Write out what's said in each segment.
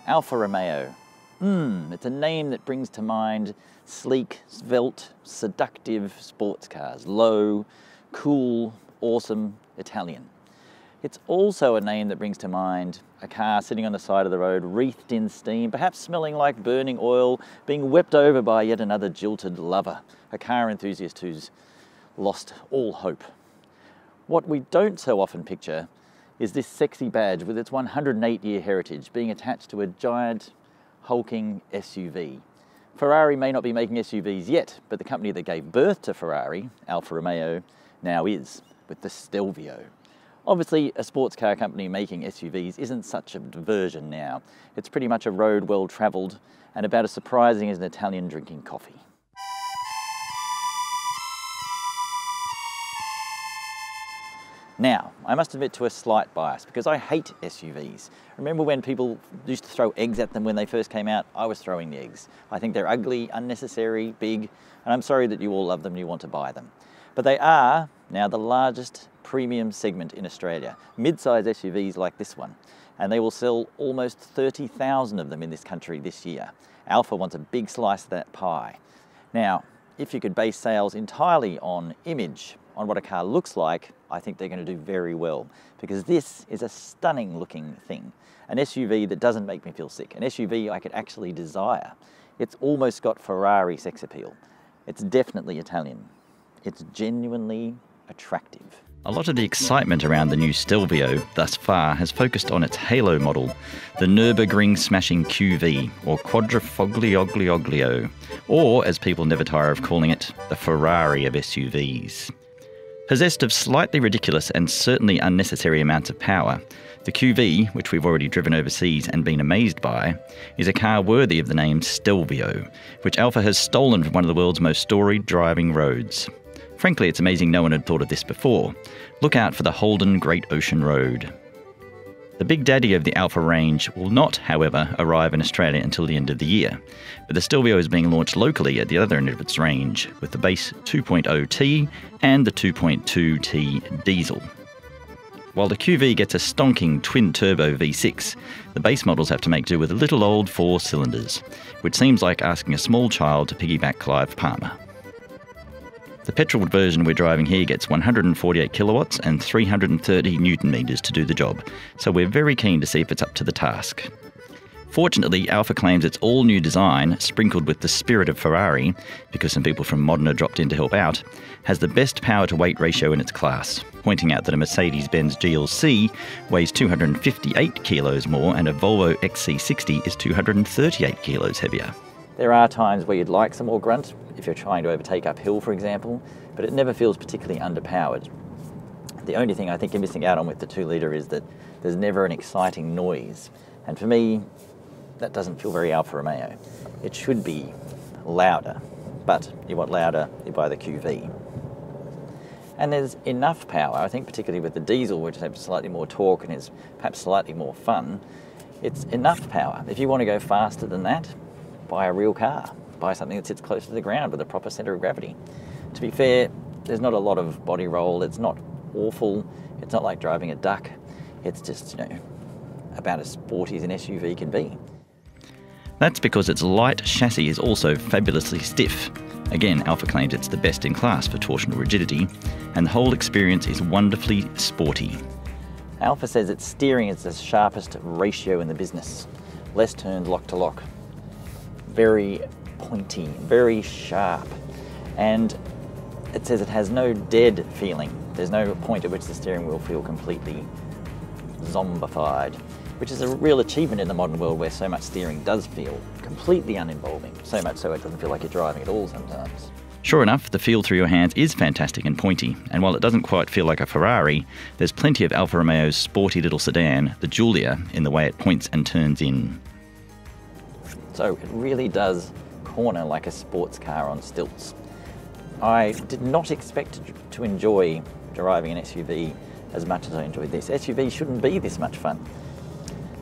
Alfa Romeo. It's a name that brings to mind sleek, svelte, seductive sports cars. Low, cool, awesome, Italian. It's also a name that brings to mind a car sitting on the side of the road, wreathed in steam, perhaps smelling like burning oil, being wept over by yet another jilted lover, a car enthusiast who's lost all hope. What we don't so often picture is this sexy badge with its 108-year heritage being attached to a giant, hulking SUV. Ferrari may not be making SUVs yet, but the company that gave birth to Ferrari, Alfa Romeo, now is, with the Stelvio. Obviously, a sports car company making SUVs isn't such a diversion now. It's pretty much a road well travelled and about as surprising as an Italian drinking coffee. Now, I must admit to a slight bias because I hate SUVs. Remember when people used to throw eggs at them when they first came out? I was throwing the eggs. I think they're ugly, unnecessary, big, and I'm sorry that you all love them and you want to buy them. But they are now the largest premium segment in Australia, mid-size SUVs like this one, and they will sell almost 30,000 of them in this country this year. Alfa wants a big slice of that pie. Now, if you could base sales entirely on image, on what a car looks like, I think they're going to do very well, because this is a stunning looking thing. An SUV that doesn't make me feel sick, an SUV I could actually desire. It's almost got Ferrari sex appeal. It's definitely Italian. It's genuinely attractive. A lot of the excitement around the new Stelvio thus far has focused on its halo model, the Nürburgring-smashing QV, or Quadrifoglio, or, as people never tire of calling it, the Ferrari of SUVs. Possessed of slightly ridiculous and certainly unnecessary amounts of power, the QV, which we've already driven overseas and been amazed by, is a car worthy of the name Stelvio, which Alfa has stolen from one of the world's most storied driving roads. Frankly, it's amazing no one had thought of this before. Look out for the Holden Great Ocean Road. The big daddy of the Alfa range will not, however, arrive in Australia until the end of the year, but the Stelvio is being launched locally at the other end of its range, with the base 2.0T and the 2.2T diesel. While the QV gets a stonking twin-turbo V6, the base models have to make do with little old 4 cylinders, which seems like asking a small child to piggyback Clive Palmer. The petrol version we're driving here gets 148 kilowatts and 330 newton meters to do the job, so we're very keen to see if it's up to the task. Fortunately, Alfa claims its all-new design, sprinkled with the spirit of Ferrari, because some people from Modena dropped in to help out, has the best power-to-weight ratio in its class, pointing out that a Mercedes-Benz GLC weighs 258 kilos more and a Volvo XC60 is 238 kilos heavier. There are times where you'd like some more grunt, if you're trying to overtake uphill, for example, but it never feels particularly underpowered. The only thing I think you're missing out on with the 2-litre is that there's never an exciting noise. And for me, that doesn't feel very Alfa Romeo. It should be louder, but you want louder, you buy the QV. And there's enough power, I think particularly with the diesel, which has slightly more torque and is perhaps slightly more fun, it's enough power. If you want to go faster than that, buy a real car. Buy something that sits close to the ground with a proper centre of gravity. To be fair, there's not a lot of body roll, it's not awful, it's not like driving a duck, it's just, about as sporty as an SUV can be. That's because its light chassis is also fabulously stiff. Again, Alfa claims it's the best in class for torsional rigidity, and the whole experience is wonderfully sporty. Alfa says its steering is the sharpest ratio in the business. Less turns lock to lock. Very pointy, very sharp, and it says it has no dead feeling. There's no point at which the steering wheel feels completely zombified, which is a real achievement in the modern world where so much steering does feel completely uninvolving, so much so it doesn't feel like you're driving at all sometimes. Sure enough, the feel through your hands is fantastic and pointy, and while it doesn't quite feel like a Ferrari, there's plenty of Alfa Romeo's sporty little sedan, the Giulia, in the way it points and turns in. So it really does corner like a sports car on stilts. I did not expect to enjoy driving an SUV as much as I enjoyed this. SUV shouldn't be this much fun.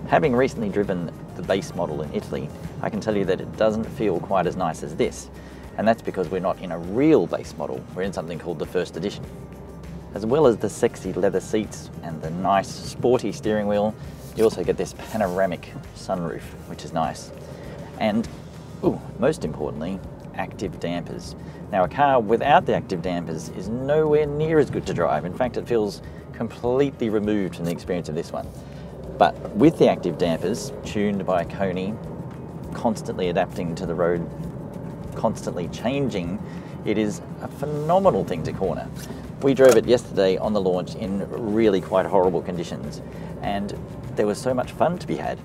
Having recently driven the base model in Italy, I can tell you that it doesn't feel quite as nice as this. And that's because we're not in a real base model, we're in something called the first edition. As well as the sexy leather seats and the nice sporty steering wheel, You also get this panoramic sunroof, which is nice. And, most importantly, active dampers. Now, a car without the active dampers is nowhere near as good to drive. In fact, it feels completely removed from the experience of this one. But with the active dampers, tuned by Coney, constantly adapting to the road, constantly changing, it is a phenomenal thing to corner. We drove it yesterday on the launch in really quite horrible conditions, and there was so much fun to be had.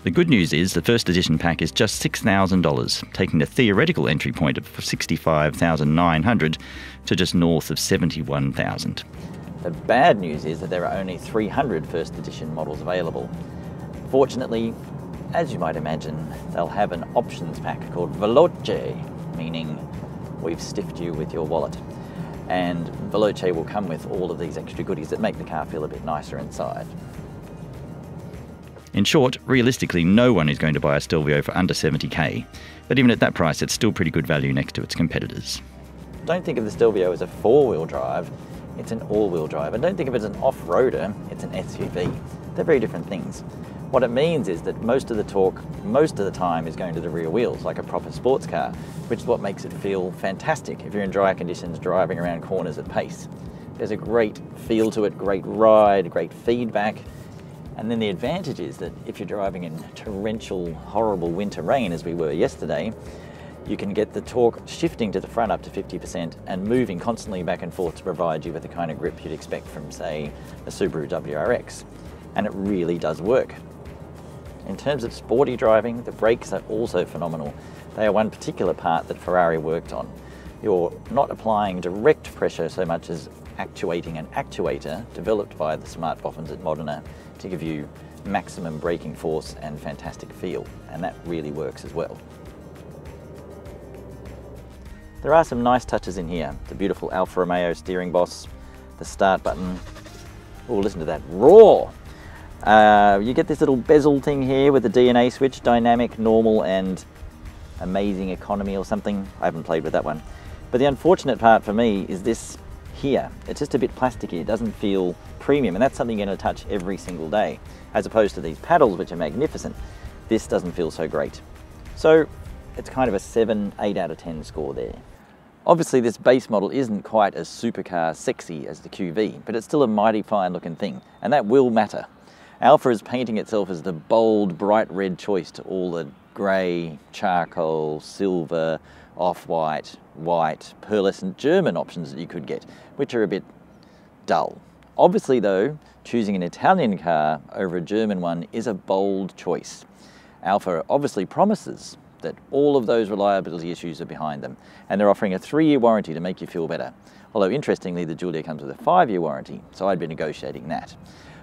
The good news is the first edition pack is just $6,000, taking the theoretical entry point of $65,900 to just north of $71,000. The bad news is that there are only 300 first edition models available. Fortunately, as you might imagine, they'll have an options pack called Veloce, meaning we've stiffed you with your wallet. And Veloce will come with all of these extra goodies that make the car feel a bit nicer inside. In short, realistically, no one is going to buy a Stelvio for under $70,000, but even at that price, it's still pretty good value next to its competitors. Don't think of the Stelvio as a four-wheel drive, it's an all-wheel drive. And don't think of it as an off-roader, it's an SUV. They're very different things. What it means is that most of the torque, most of the time, is going to the rear wheels, like a proper sports car, which is what makes it feel fantastic if you're in dry conditions driving around corners at pace. There's a great feel to it, great ride, great feedback. And then the advantage is that if you're driving in torrential, horrible winter rain, as we were yesterday, you can get the torque shifting to the front up to 50% and moving constantly back and forth to provide you with the kind of grip you'd expect from, say, a Subaru WRX. And it really does work. In terms of sporty driving, the brakes are also phenomenal. They are one particular part that Ferrari worked on. You're not applying direct pressure so much as actuating an actuator developed by the smart boffins at Modena to give you maximum braking force and fantastic feel, and that really works as well. There are some nice touches in here. The beautiful Alfa Romeo steering boss, the start button. Oh, listen to that roar! You get this little bezel thing here with the DNA switch, dynamic, normal, and amazing economy or something. I haven't played with that one. But the unfortunate part for me is this here. It's just a bit plasticky, it doesn't feel premium, and that's something you're going to touch every single day. As opposed to these paddles, which are magnificent, this doesn't feel so great. So it's kind of a 7, 8 out of 10 score there. Obviously this base model isn't quite as supercar sexy as the QV, but it's still a mighty fine looking thing, and that will matter. Alfa is painting itself as the bold, bright red choice to all the grey, charcoal, silver, off-white, white, pearlescent German options that you could get, which are a bit dull. Obviously though, choosing an Italian car over a German one is a bold choice. Alfa obviously promises that all of those reliability issues are behind them, and they're offering a 3-year warranty to make you feel better. Although interestingly, the Giulia comes with a 5-year warranty, so I'd be negotiating that.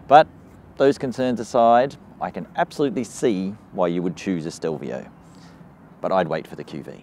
But those concerns aside, I can absolutely see why you would choose a Stelvio, but I'd wait for the QV.